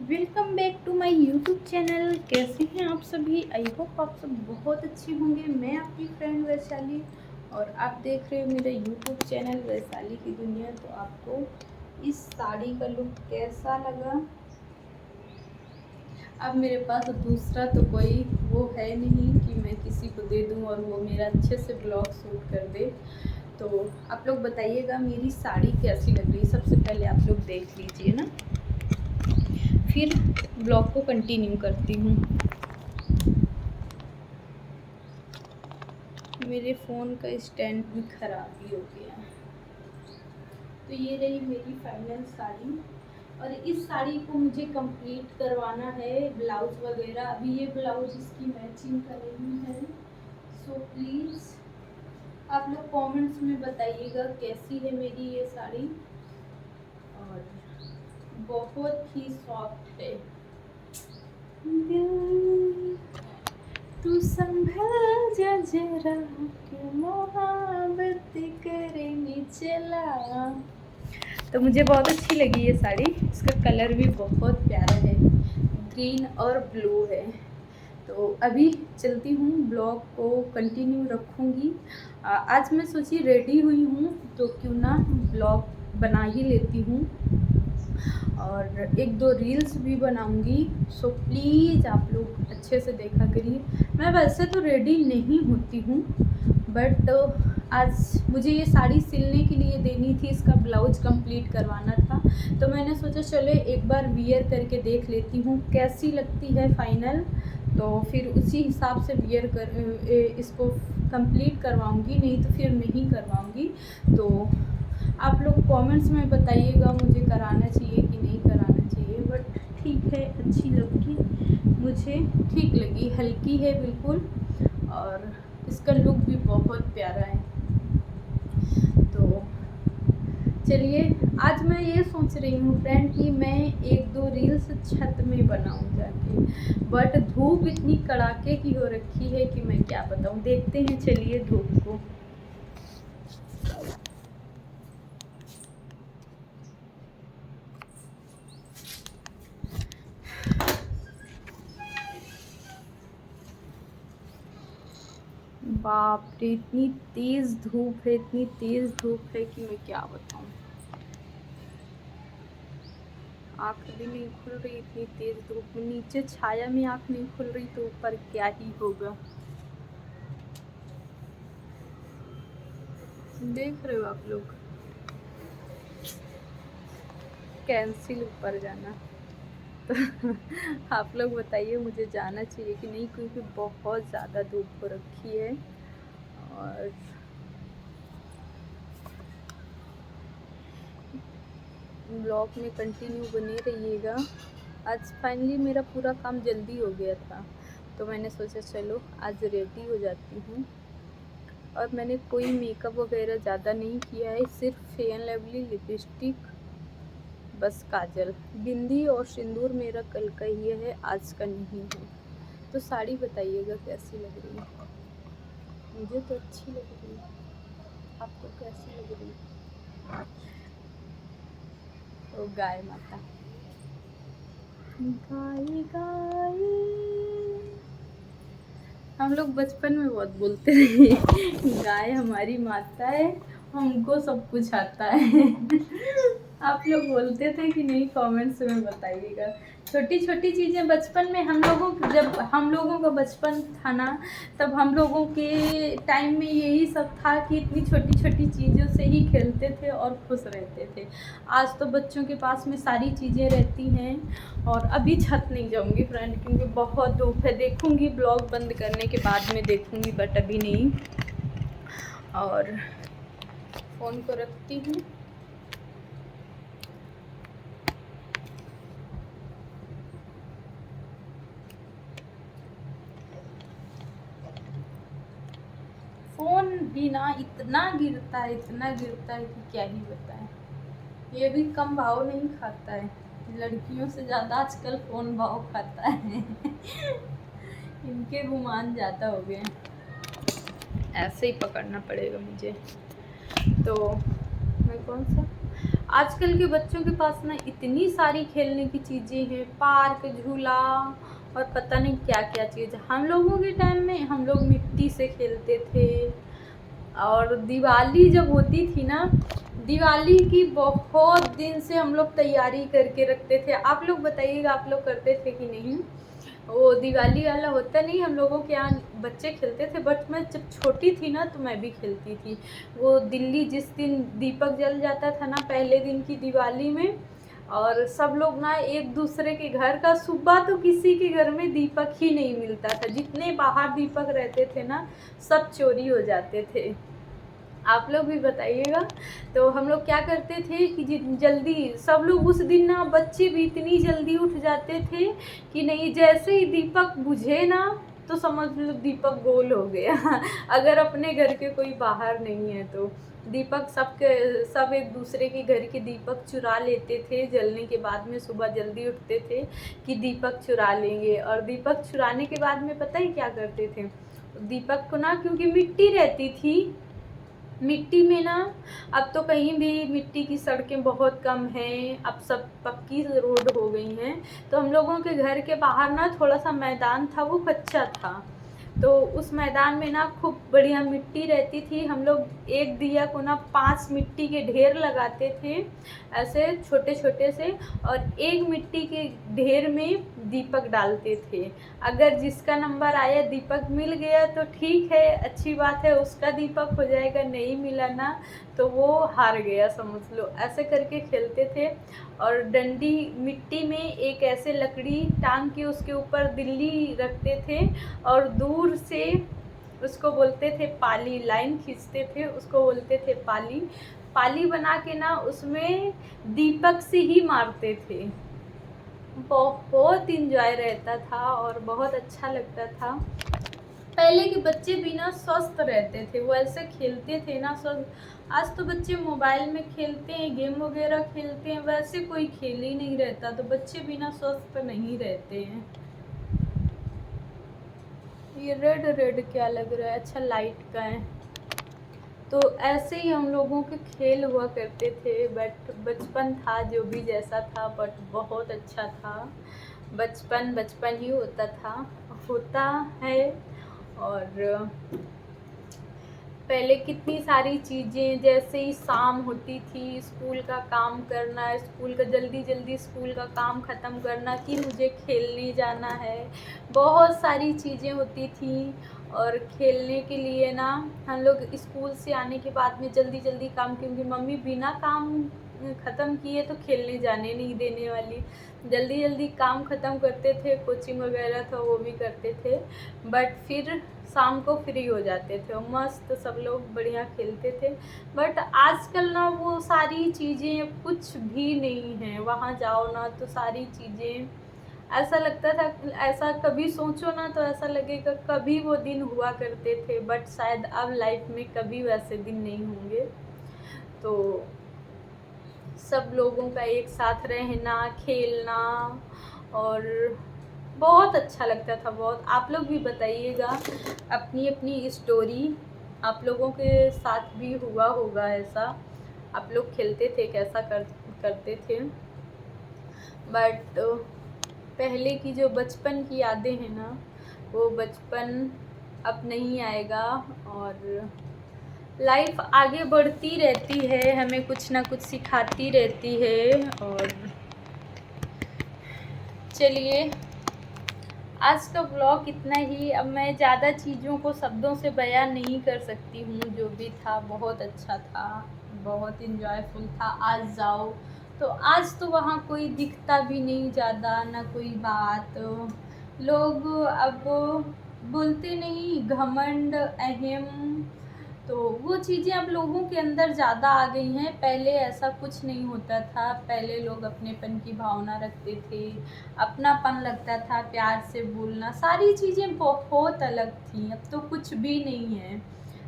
Welcome back to my YouTube channel. कैसे हैं आप सभी? आई होप आप सब बहुत अच्छे होंगे। मैं आपकी फ्रेंड वैशाली और आप देख रहे हो मेरा यूट्यूब चैनल वैशाली की दुनिया। तो आपको इस साड़ी का लुक कैसा लगा? अब मेरे पास दूसरा तो कोई वो है नहीं कि मैं किसी को दे दूं और वो मेरा अच्छे से ब्लॉग शूट कर दे। तो आप लोग बताइएगा मेरी साड़ी कैसी लग रही है। सबसे पहले आप लोग देख लीजिए ना, फिर ब्लॉग को कंटिन्यू करती हूँ। मेरे फ़ोन का स्टैंड भी ख़राब ही हो गया। तो ये रही मेरी फाइनल साड़ी और इस साड़ी को मुझे कंप्लीट करवाना है, ब्लाउज़ वगैरह। अभी ये ब्लाउज़ इसकी मैचिंग कर रही है। सो प्लीज़ आप लोग कमेंट्स में बताइएगा कैसी है मेरी ये साड़ी। और बहुत ही सॉफ्ट है। दिल तू संभल जा जरा कि मोहब्बत करेंगे चला। तो मुझे बहुत अच्छी लगी ये साड़ी। इसका कलर भी बहुत प्यारा है, ग्रीन और ब्लू है। तो अभी चलती हूँ, ब्लॉग को कंटिन्यू रखूँगी। आज मैं सोची रेडी हुई हूँ तो क्यों ना ब्लॉग बना ही लेती हूँ और एक दो रील्स भी बनाऊंगी। सो प्लीज़ आप लोग अच्छे से देखा करिए। मैं वैसे तो रेडी नहीं होती हूँ, बट आज मुझे ये साड़ी सिलने के लिए देनी थी, इसका ब्लाउज कंप्लीट करवाना था। तो मैंने सोचा चलो एक बार वियर करके देख लेती हूँ कैसी लगती है फाइनल। तो फिर उसी हिसाब से वियर कर इसको कंप्लीट करवाऊँगी, नहीं तो फिर नहीं करवाऊँगी। तो आप लोग कमेंट्स में बताइएगा मुझे कराना चाहिए कि नहीं कराना चाहिए। बट ठीक है, अच्छी लगी मुझे, ठीक लगी, हल्की है बिल्कुल और इसका लुक भी बहुत प्यारा है। तो चलिए, आज मैं ये सोच रही हूँ फ्रेंड कि मैं एक दो रील्स छत में बनाऊँ जाके, बट धूप इतनी कड़ाके की हो रखी है कि मैं क्या बताऊँ। देखते हैं, चलिए धूप को। बाप रे, इतनी तेज़ धूप है, इतनी तेज़ धूप है कि मैं क्या बताऊँ। आँख भी नहीं खुल रही, इतनी तेज़ धूप में। नीचे छाया में आँख नहीं खुल रही तो ऊपर क्या ही होगा। देख रहे हो आप लोग, कैंसिल ऊपर जाना। तो आप लोग बताइए मुझे जाना चाहिए कि नहीं, क्योंकि बहुत ज़्यादा धूप हो रखी है। और ब्लॉग में कंटिन्यू बने रहिएगा। आज फाइनली मेरा पूरा काम जल्दी हो गया था, तो मैंने सोचा चलो आज रेडी हो जाती हूँ। और मैंने कोई मेकअप वगैरह ज़्यादा नहीं किया है, सिर्फ फेयर एंड लवली लिपस्टिक, बस काजल, बिंदी और सिंदूर मेरा कल का ही है, आज का नहीं है। तो साड़ी बताइएगा कैसी लग रही है। मुझे तो अच्छी लग रही है, आपको कैसी लग रही है? ओ गाय माता, गाय गाय। हम लोग बचपन में बहुत बोलते थे गाय हमारी माता है, हमको सब कुछ आता है। आप लोग बोलते थे कि नहीं? कमेंट्स में बताइएगा। छोटी छोटी चीज़ें बचपन में हम लोगों, जब हम लोगों का बचपन था ना, तब हम लोगों के टाइम में यही सब था कि इतनी छोटी छोटी चीज़ों से ही खेलते थे और खुश रहते थे। आज तो बच्चों के पास में सारी चीज़ें रहती हैं। और अभी छत नहीं जाऊंगी फ्रेंड, क्योंकि बहुत धूप है। देखूंगी ब्लॉग बंद करने के बाद में देखूंगी, बट अभी नहीं। और फ़ोन को रखती हूँ। फ़ोन भी ना इतना गिरता है, इतना गिरता है कि क्या ही बताएं। ये भी कम भाव नहीं खाता है, लड़कियों से ज़्यादा आजकल फ़ोन भाव खाता है। इनके गुमान ज़्यादा हो गए, ऐसे ही पकड़ना पड़ेगा मुझे। तो मैं कौन सा आजकल के बच्चों के पास ना इतनी सारी खेलने की चीज़ें हैं, पार्क, झूला और पता नहीं क्या क्या चीज़। हम लोगों के टाइम में हम लोग मिट्टी से खेलते थे। और दिवाली जब होती थी ना, दिवाली की बहुत दिन से हम लोग तैयारी करके रखते थे। आप लोग बताइएगा, आप लोग करते थे कि नहीं? वो दिवाली वाला होता नहीं, हम लोगों के यहाँ बच्चे खेलते थे, बट मैं जब छोटी थी ना तो मैं भी खेलती थी। वो दिल्ली जिस दिन दीपक जल जाता था ना पहले दिन की दिवाली में, और सब लोग ना एक दूसरे के घर का, सुबह तो किसी के घर में दीपक ही नहीं मिलता था, जितने बाहर दीपक रहते थे ना सब चोरी हो जाते थे। आप लोग भी बताइएगा। तो हम लोग क्या करते थे कि जल्दी सब लोग उस दिन ना, बच्चे भी इतनी जल्दी उठ जाते थे कि नहीं, जैसे ही दीपक बुझे ना तो समझ लो दीपक गोल हो गया अगर अपने घर के कोई बाहर नहीं है तो दीपक सब एक दूसरे के घर के दीपक चुरा लेते थे। जलने के बाद में सुबह जल्दी उठते थे कि दीपक चुरा लेंगे, और दीपक चुराने के बाद में पता ही क्या करते थे, दीपक को ना, क्योंकि मिट्टी रहती थी, मिट्टी में ना, अब तो कहीं भी मिट्टी की सड़कें बहुत कम हैं, अब सब पक्की रोड हो गई हैं। तो हम लोगों के घर के बाहर ना थोड़ा सा मैदान था, वो कच्चा था, तो उस मैदान में ना खूब बढ़िया मिट्टी रहती थी। हम लोग एक दिया को ना 5 मिट्टी के ढेर लगाते थे, ऐसे छोटे छोटे से, और एक मिट्टी के ढेर में दीपक डालते थे। अगर जिसका नंबर आया दीपक मिल गया तो ठीक है, अच्छी बात है, उसका दीपक हो जाएगा, नहीं मिला ना तो वो हार गया समझ लो। ऐसे करके खेलते थे। और डंडी मिट्टी में एक ऐसे लकड़ी टांग के उसके ऊपर दिल्ली रखते थे, और दूर से उसको बोलते थे पाली, लाइन खींचते थे, उसको बोलते थे पाली। पाली बना के ना उसमें दीपक से ही मारते थे। बहुत इंजॉय रहता था और बहुत अच्छा लगता था। पहले के बच्चे भी ना स्वस्थ रहते थे, वो ऐसे खेलते थे ना स्वस्थ। आज तो बच्चे मोबाइल में खेलते हैं, गेम वगैरह खेलते हैं, वैसे कोई खेल ही नहीं रहता, तो बच्चे भी ना स्वस्थ नहीं रहते हैं। ये रेड रेड क्या लग रहा है? अच्छा, लाइट का है। तो ऐसे ही हम लोगों के खेल हुआ करते थे। बट बचपन था जो भी जैसा था, बट बहुत अच्छा था। बचपन बचपन ही होता था, होता है। और पहले कितनी सारी चीज़ें, जैसे ही शाम होती थी, स्कूल का काम करना, स्कूल का जल्दी जल्दी स्कूल का काम ख़त्म करना कि मुझे खेलने जाना है, बहुत सारी चीज़ें होती थी। और खेलने के लिए ना हम लोग स्कूल से आने के बाद में जल्दी जल्दी काम, क्योंकि मम्मी बिना काम ख़त्म किए तो खेलने जाने नहीं देने वाली, जल्दी जल्दी काम ख़त्म करते थे, कोचिंग वगैरह था वो भी करते थे। बट फिर शाम को फ्री हो जाते थे और मस्त सब लोग बढ़िया खेलते थे। बट आजकल ना वो सारी चीज़ें कुछ भी नहीं है, वहाँ जाओ ना तो सारी चीज़ें, ऐसा लगता था, ऐसा कभी सोचो ना तो ऐसा लगेगा कभी वो दिन हुआ करते थे, बट शायद अब लाइफ में कभी वैसे दिन नहीं होंगे। तो सब लोगों का एक साथ रहना, खेलना, और बहुत अच्छा लगता था, बहुत। आप लोग भी बताइएगा अपनी अपनी स्टोरी, आप लोगों के साथ भी हुआ होगा ऐसा, आप लोग खेलते थे, कैसा करते थे। बट पहले की जो बचपन की यादें हैं ना, वो बचपन अब नहीं आएगा। और लाइफ आगे बढ़ती रहती है, हमें कुछ ना कुछ सिखाती रहती है। और चलिए, आज का ब्लॉग इतना ही। अब मैं ज़्यादा चीज़ों को शब्दों से बयान नहीं कर सकती हूँ। जो भी था बहुत अच्छा था, बहुत इन्जॉयफुल था। आज जाओ तो आज तो वहाँ कोई दिखता भी नहीं ज़्यादा, ना कोई बात। लोग अब बोलते नहीं, घमंड, अहम, तो वो चीज़ें अब लोगों के अंदर ज़्यादा आ गई हैं। पहले ऐसा कुछ नहीं होता था, पहले लोग अपनेपन की भावना रखते थे, अपनापन लगता था, प्यार से बोलना, सारी चीज़ें बहुत अलग थी। अब तो कुछ भी नहीं है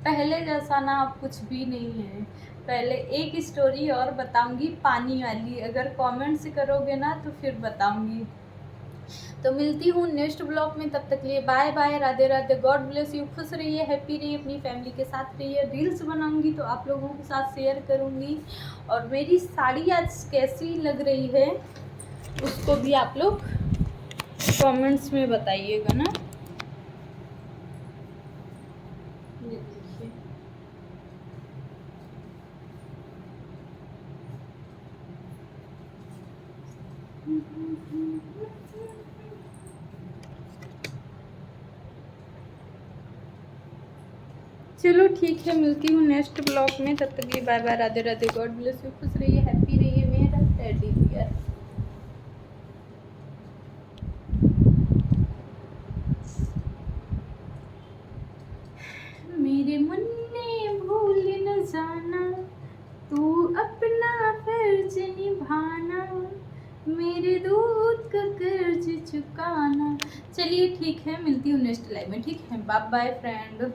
पहले जैसा ना, अब कुछ भी नहीं है। पहले एक स्टोरी और बताऊंगी पानी वाली, अगर कमेंट्स करोगे ना तो फिर बताऊंगी। तो मिलती हूँ नेक्स्ट ब्लॉग में, तब तक लिए bye bye, Radhe Radhe, God bless you, खुश रहिए, हैप्पी रहिए, अपनी फैमिली के साथ रहिए। रील्स बनाऊंगी तो आप लोगों के साथ शेयर करूंगी, और मेरी साड़ी आज कैसी लग रही है उसको भी आप लोग कमेंट्स में बताइएगा ना। ये देखिए, चलो ठीक है, मिलती हूँ नेक्स्ट ब्लॉग में, तब तक लिए bye bye, Radhe Radhe, God bless you, खुश रहिए, हैप्पी रहिए, मेरा टेडी बियर। मेरे मुन्ने भूल न जाना, तू अपना फर्ज निभाना, मेरे दूध का कर्ज चुकाना। चलिए ठीक है, मिलती हूँ नेक्स्ट लाइव में, ठीक है, बाय बाय फ्रेंड।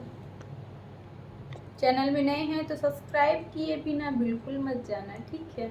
चैनल में नए हैं तो सब्सक्राइब किए बिना बिल्कुल मत जाना, ठीक है।